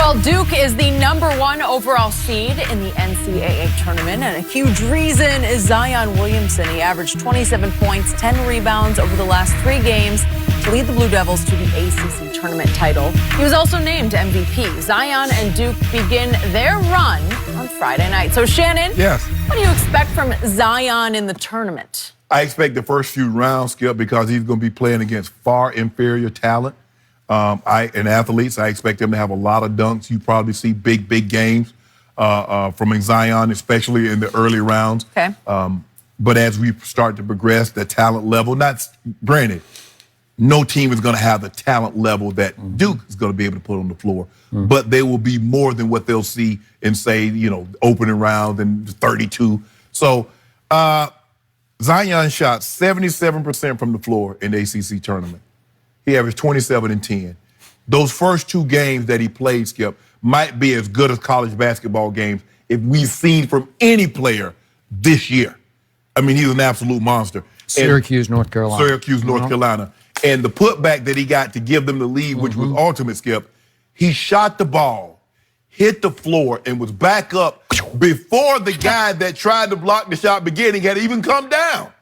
Well, Duke is the #1 overall seed in the NCAA tournament, and a huge reason is Zion Williamson. He averaged 27 points, 10 rebounds over the last 3 games to lead the Blue Devils to the ACC Tournament title. He was also named MVP. Zion and Duke begin their run on Friday night. So, Shannon, yes, what do you expect from Zion in the tournament? I expect the first few rounds, Skip, because he's going to be playing against far inferior talent. And athletes, I expect them to have a lot of dunks. You probably see big games from Zion, especially in the early rounds. Okay. But as we start to progress, the talent level, not granted, no team is going to have the talent level that Duke is going to be able to put on the floor. But they will be more than what they'll see in, say, opening round and 32. So Zion shot 77% from the floor in the ACC tournament. He averaged 27 and 10. Those first 2 games that he played, Skip, might be as good as college basketball games if we've seen from any player this year. I mean, he's an absolute monster. Syracuse, North Carolina. Syracuse, North Carolina. And the putback that he got to give them the lead, which was ultimate, Skip, he shot the ball, hit the floor, and was back up before the guy that tried to block the shot beginning had even come down.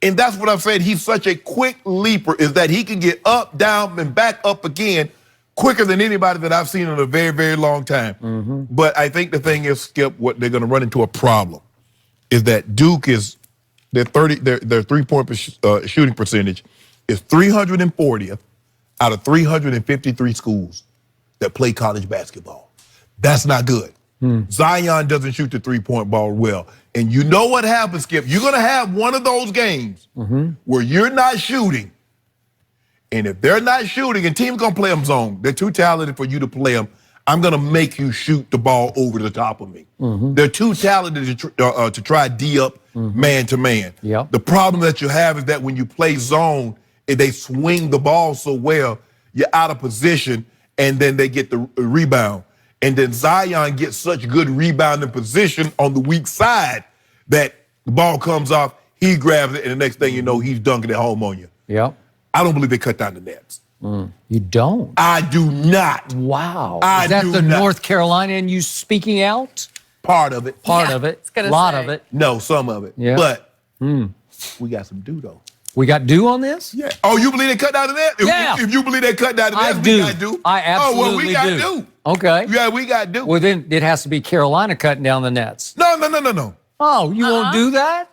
And that's what I'm saying. He's such a quick leaper, is that he can get up, down, and back up again quicker than anybody that I've seen in a very, very long time. But I think the thing is, Skip, what they're going to run into a problem is that Duke is, their 3-point shooting percentage is 340th out of 353 schools that play college basketball. That's not good. Zion doesn't shoot the 3-point ball well. And you know what happens, Skip? You're going to have one of those games where you're not shooting. And if they're not shooting, and teams going to play them zone, they're too talented for you to play them, I'm going to make you shoot the ball over the top of me. They're too talented to try D up man to man. Yep. The problem that you have is that when you play zone, they swing the ball so well, you're out of position, and then they get the rebound. And then Zion gets such good rebounding position on the weak side that the ball comes off, he grabs it, and the next thing you know, he's dunking it home on you. Yep. I don't believe they cut down the nets. You don't? I do not. Wow. I Is that do the not. North Carolina and you speaking out? Part of it. Part of it. A lot of it. No, some of it. Yeah. But we got some do, though. We got do on this? Yeah. Oh, you believe they cut down the net? Yeah. If you believe they cut down the net, do. we got do. I absolutely Oh, well, we got do. Okay. Yeah, we got do. Well, then it has to be Carolina cutting down the nets. No. Oh, you won't do that?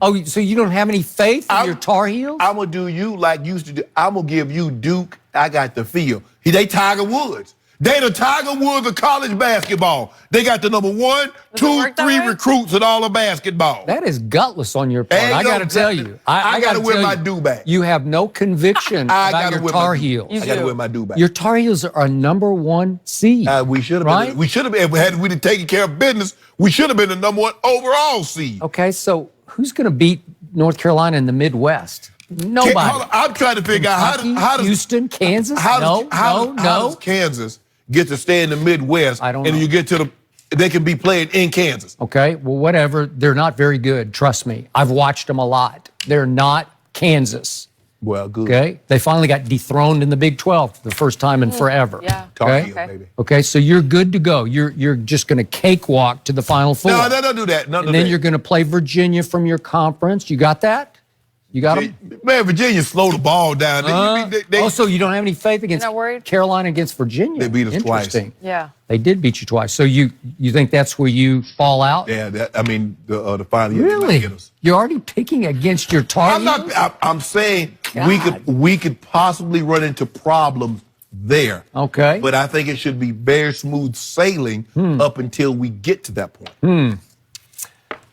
Oh, so you don't have any faith in your Tar Heels? I'm going to do you like you used to do. I'm going to give you Duke. I got the feel. They Tiger Woods. They the Tiger Woods of college basketball. They got the #1, 2, 3 recruits in all of basketball. That is gutless on your part. I got to tell you. I got to wear my do back. You have no conviction about your Tar Heels. I got to wear my do back. Your Tar Heels are a #1 seed. We should have right? been. We should have been. Had we taken care of business, we should have been the #1 overall seed. Okay, so who's going to beat North Carolina in the Midwest? Nobody. I'm trying to figure out how does Houston, Kansas? How does Kansas get to stay in the Midwest? I don't know. And you get to they can be playing in Kansas. Okay, well, whatever. They're not very good. Trust me. I've watched them a lot. They're not Kansas. Well, good. Okay, they finally got dethroned in the Big 12 the first time in forever. Yeah. Okay. Baby. Okay, so you're good to go. You're just going to cakewalk to the Final Four. No, don't do that. And then you're going to play Virginia from your conference. You got that? You got them? Man, Virginia slowed the ball down. Also, you don't have any faith against You're not worried? Carolina against Virginia. They beat us twice. Interesting. Yeah. They did beat you twice. So you think that's where you fall out? Yeah, the final year. Really? Get us. You're already picking against your Tar Heels? I'm saying God. we could possibly run into problems there. Okay. But I think it should be very smooth sailing up until we get to that point.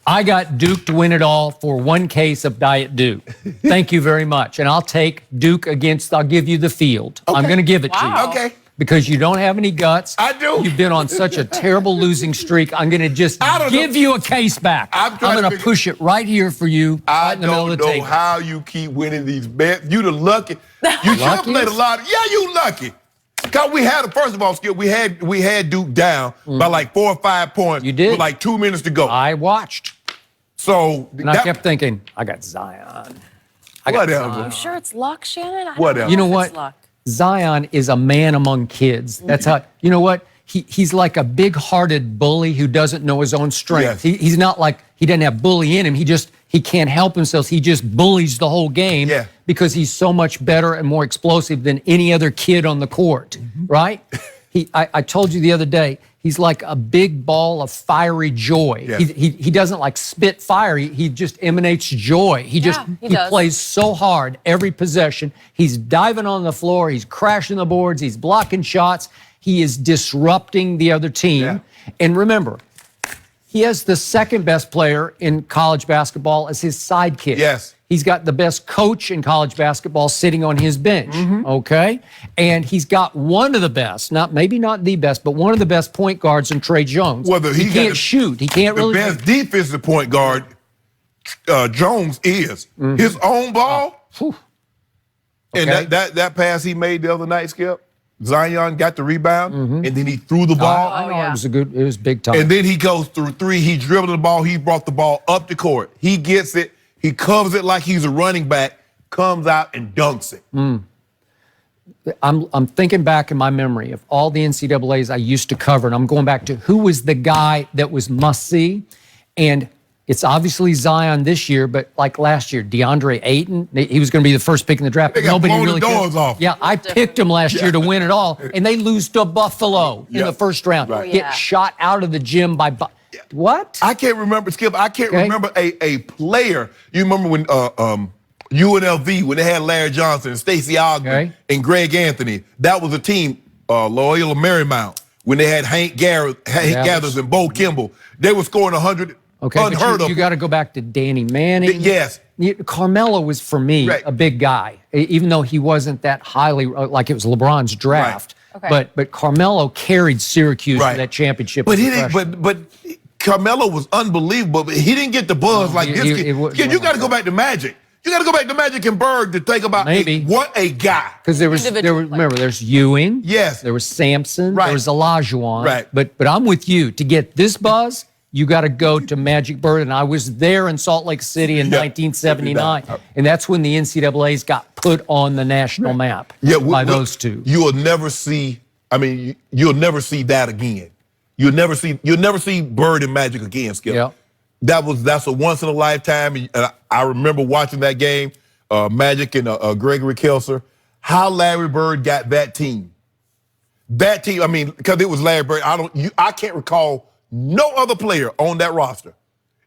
I got Duke to win it all for 1 case of Diet Duke. Thank you very much. And I'll take Duke I'll give you the field. Okay. I'm going to give it to you. Okay. Because you don't have any guts. I do. You've been on such a terrible losing streak. I'm going to just give you a case back. I'm going to push it right here for you, right in the middle of the table. I don't know how you keep winning these bets. You the lucky. You should have played a lot. Yeah, you lucky. Because we had, first of all, Skip, we had Duke down by like 4 or 5 points. You did. With like 2 minutes to go. I watched. So and I kept thinking, I got Zion. Whatever. You sure it's luck, Shannon? Whatever. You know what? Luck. Zion is a man among kids. That's how, you know what? he's like a big-hearted bully who doesn't know his own strength. Yes. He's not like he doesn't have bully in him. He can't help himself. He just bullies the whole game because he's so much better and more explosive than any other kid on the court, right? I told you the other day, he's like a big ball of fiery joy. Yes. He doesn't like spit fire. He just emanates joy. He plays so hard every possession. He's diving on the floor. He's crashing the boards. He's blocking shots. He is disrupting the other team. Yeah. And remember, he has the second best player in college basketball as his sidekick. Yes. He's got the best coach in college basketball sitting on his bench, okay? And he's got one of the best, maybe not the best, but one of the best point guards in Trey Jones. He can't shoot. He can't really. The best defensive point guard, Jones, is his own ball. And that pass he made the other night, Skip, Zion got the rebound, and then he threw the ball. I know it was big time. And then he goes through three. He dribbled the ball. He brought the ball up the court. He gets it. He covers it like he's a running back, comes out and dunks it. I'm thinking back in my memory of all the NCAAs I used to cover, and I'm going back to who was the guy that was must-see. And it's obviously Zion this year, but like last year, DeAndre Ayton, he was going to be the first pick in the draft. They got blown the doors off. Yeah, I picked him last year to win it all, and they lose to Buffalo in the first round. Right. Get shot out of the gym by what? I can't remember, Skip. I can't remember a player. You remember when UNLV, when they had Larry Johnson and Stacey Ogden and Greg Anthony? That was a team, Loyola Marymount, when they had Hank Gathers and Bo Kimball. They were scoring 100. Unheard of. You got to go back to Danny Manning. Yes. Carmelo was, for me, a big guy, even though he wasn't that highly, like it was LeBron's draft. Right. But Carmelo carried Syracuse to that championship. But he didn't. But Carmelo was unbelievable. But he didn't get the buzz like this kid. You got to go back to Magic. You got to go back to Magic and Bird to think about what a guy. Because remember, there's Ewing. Yes. There was Sampson. Right. There was Olajuwon. Right. But I'm with you. To get this buzz, you got to go to Magic Bird. And I was there in Salt Lake City in 1979. And that's when the NCAAs got put on the national map by those two. You'll never see, you'll never see that again. You'll never see Bird and Magic again, Skip. Yeah. That's a once in a lifetime. And I remember watching that game, Magic and Gregory Kelser, how Larry Bird got that team. That team, because it was Larry Bird. I can't recall no other player on that roster.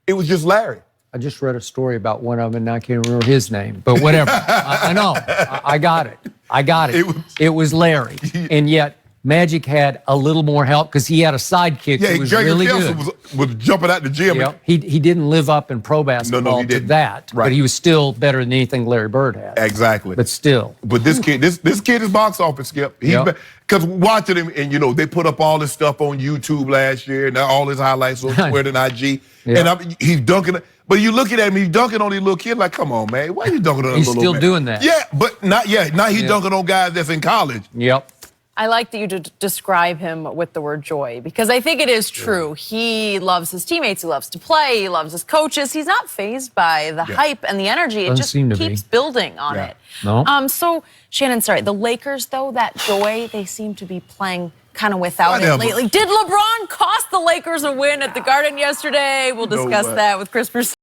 It was just Larry. I just read a story about one of them, and I can't remember his name, but whatever. I know. I got it. It was Larry. And yet, Magic had a little more help because he had a sidekick who was really good. Was jumping out the gym. Yep. He didn't live up in pro basketball to that, but he was still better than anything Larry Bird had. Exactly. But still. But this kid is box office, Skip. Because watching him, and they put up all this stuff on YouTube last year, and all his highlights on Twitter and IG, and he's dunking. But you looking at him, he's dunking on these little kids like, come on, man, why are you dunking on a little man? He's still doing that. Yeah, but not yet. Now he's dunking on guys that's in college. Yep. I like that you describe him with the word joy, because I think it is true. He loves his teammates. He loves to play. He loves his coaches. He's not fazed by the hype and the energy. It just keeps building on it. No. So, Shannon, sorry, the Lakers, though, that joy, they seem to be playing kind of without it lately. Did LeBron cost the Lakers a win at the Garden yesterday? We'll discuss that with Chris Purcell.